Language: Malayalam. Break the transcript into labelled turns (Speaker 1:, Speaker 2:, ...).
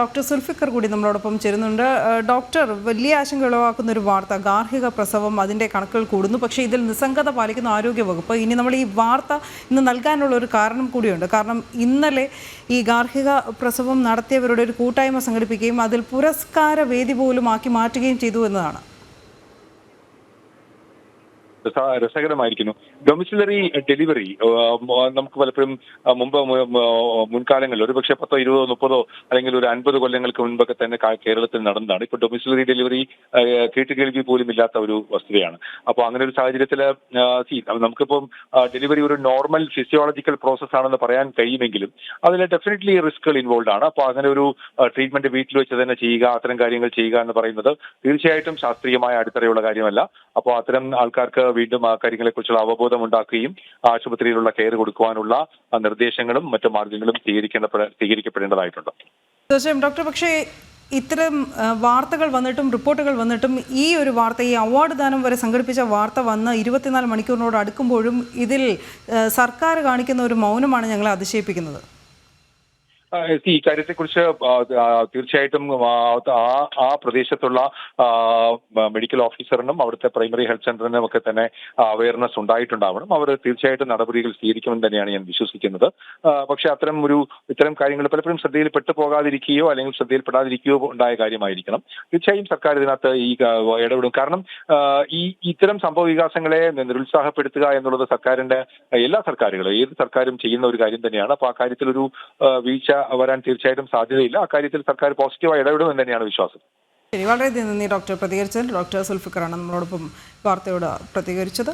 Speaker 1: ഡോക്ടർ സുൽഫിക്കർ കൂടി നമ്മളോടൊപ്പം ചേരുന്നുണ്ട്. ഡോക്ടർ, വലിയ ആശങ്ക ഉളവാക്കുന്ന ഒരു വാർത്ത, ഗാർഹിക പ്രസവം അതിൻ്റെ കണക്കുകൾ കൂടുന്നു, പക്ഷേ ഇതിൽ നിസ്സംഗത പാലിക്കുന്ന ആരോഗ്യവകുപ്പ്. ഇനി നമ്മൾ ഈ വാർത്ത ഇന്ന് നൽകാനുള്ള ഒരു കാരണം കൂടിയുണ്ട്. കാരണം ഇന്നലെ ഈ ഗാർഹിക പ്രസവം നടത്തിയവരുടെ ഒരു കൂട്ടായ്മ സംഘടിപ്പിക്കുകയും അതിൽ പുരസ്കാര വേദി പോലും ആക്കി മാറ്റുകയും ചെയ്തു എന്നതാണ്.
Speaker 2: രസകരമായിരിക്കുന്നു. ഡൊമിസിലറി ഡെലിവറി നമുക്ക് പലപ്പോഴും മുമ്പ് മുൻകാലങ്ങളിൽ ഒരുപക്ഷെ 10, 20, 30 അല്ലെങ്കിൽ ഒരു 50 കൊല്ലങ്ങൾക്ക് മുൻപൊക്കെ തന്നെ കേരളത്തിൽ നടന്നതാണ്. ഇപ്പൊ ഡൊമിസിലറി ഡെലിവറി കേട്ടുകേൾവി പോലും ഇല്ലാത്ത ഒരു വസ്തുതയാണ്. അപ്പോൾ അങ്ങനെ ഒരു സാഹചര്യത്തിൽ നമുക്കിപ്പം ഡെലിവറി ഒരു നോർമൽ ഫിസിയോളജിക്കൽ പ്രോസസ് ആണെന്ന് പറയാൻ കഴിയുമെങ്കിലും അതിൽ ഡെഫിനറ്റ്ലി റിസ്കുകൾ ഇൻവോൾവ് ആണ്. അപ്പോൾ അങ്ങനെ ഒരു ട്രീറ്റ്മെന്റ് വീട്ടിൽ വെച്ച് തന്നെ ചെയ്യുക, അത്തരം കാര്യങ്ങൾ ചെയ്യുക എന്ന് പറയുന്നത് തീർച്ചയായിട്ടും ശാസ്ത്രീയമായ അടിത്തറയുള്ള കാര്യമല്ല. അപ്പോൾ അത്തരം ആൾക്കാർക്ക് വീണ്ടും ആ കാര്യങ്ങളെക്കുറിച്ചുള്ള അവബോധം ഉണ്ടാക്കുകയും ആശുപത്രിയിലുള്ള കെയർ കൊടുക്കുവാനുള്ള നിർദ്ദേശങ്ങളും മറ്റു മാർഗങ്ങളും സ്വീകരിക്കപ്പെടേണ്ടതായിട്ടുണ്ട്.
Speaker 1: തീർച്ചയായും ഡോക്ടർ, പക്ഷേ ഇത്തരം വാർത്തകൾ വന്നിട്ടും റിപ്പോർട്ടുകൾ വന്നിട്ടും ഈ ഒരു വാർത്ത, ഈ അവാർഡ് ദാനം വരെ സംഘടിപ്പിച്ച വാർത്ത വന്ന് 24 മണിക്കൂറിനോട് അടുക്കുമ്പോഴും ഇതിൽ സർക്കാർ കാണിക്കുന്ന ഒരു മൗനമാണ് ഞങ്ങളെ അതിശയിപ്പിക്കുന്നത്.
Speaker 2: ഈ കാര്യത്തെക്കുറിച്ച് തീർച്ചയായിട്ടും ആ പ്രദേശത്തുള്ള മെഡിക്കൽ ഓഫീസറിനും അവിടുത്തെ പ്രൈമറി ഹെൽത്ത് സെന്ററിനും ഒക്കെ തന്നെ അവയർനെസ് ഉണ്ടായിട്ടുണ്ടാവണം. അവർ തീർച്ചയായിട്ടും നടപടികൾ സ്വീകരിക്കുമെന്ന് തന്നെയാണ് ഞാൻ വിശ്വസിക്കുന്നത്. പക്ഷെ ഇത്തരം കാര്യങ്ങൾ പലപ്പോഴും ശ്രദ്ധയിൽപ്പെട്ടു പോകാതിരിക്കുകയോ അല്ലെങ്കിൽ ശ്രദ്ധയിൽപ്പെടാതിരിക്കുകയോ ഉണ്ടായ കാര്യമായിരിക്കണം. തീർച്ചയായും സർക്കാർ ഇതിനകത്ത് ഇടപെടും. കാരണം ഇത്തരം സംഭവ വികാസങ്ങളെ നിരുത്സാഹപ്പെടുത്തുക എന്നുള്ളത് എല്ലാ സർക്കാരുകളും ഏത് സർക്കാരും ചെയ്യുന്ന ഒരു കാര്യം തന്നെയാണ്. അപ്പോൾ ആ കാര്യത്തിൽ ഒരു വീഴ്ച വരാൻ തീർച്ചയായിട്ടും സാധ്യതയില്ല. അക്കാര്യത്തിൽ സർക്കാർ പോസിറ്റീവായി ഇടപെടുമെന്ന് തന്നെയാണ് വിശ്വാസം.
Speaker 1: ശരി, വളരെ നന്ദി ഡോക്ടർ പ്രതികരിച്ചത്. ഡോക്ടർ സുൽഫിക്കറാണ് നമ്മളോടൊപ്പം വാർത്തയോട് പ്രതികരിച്ചത്.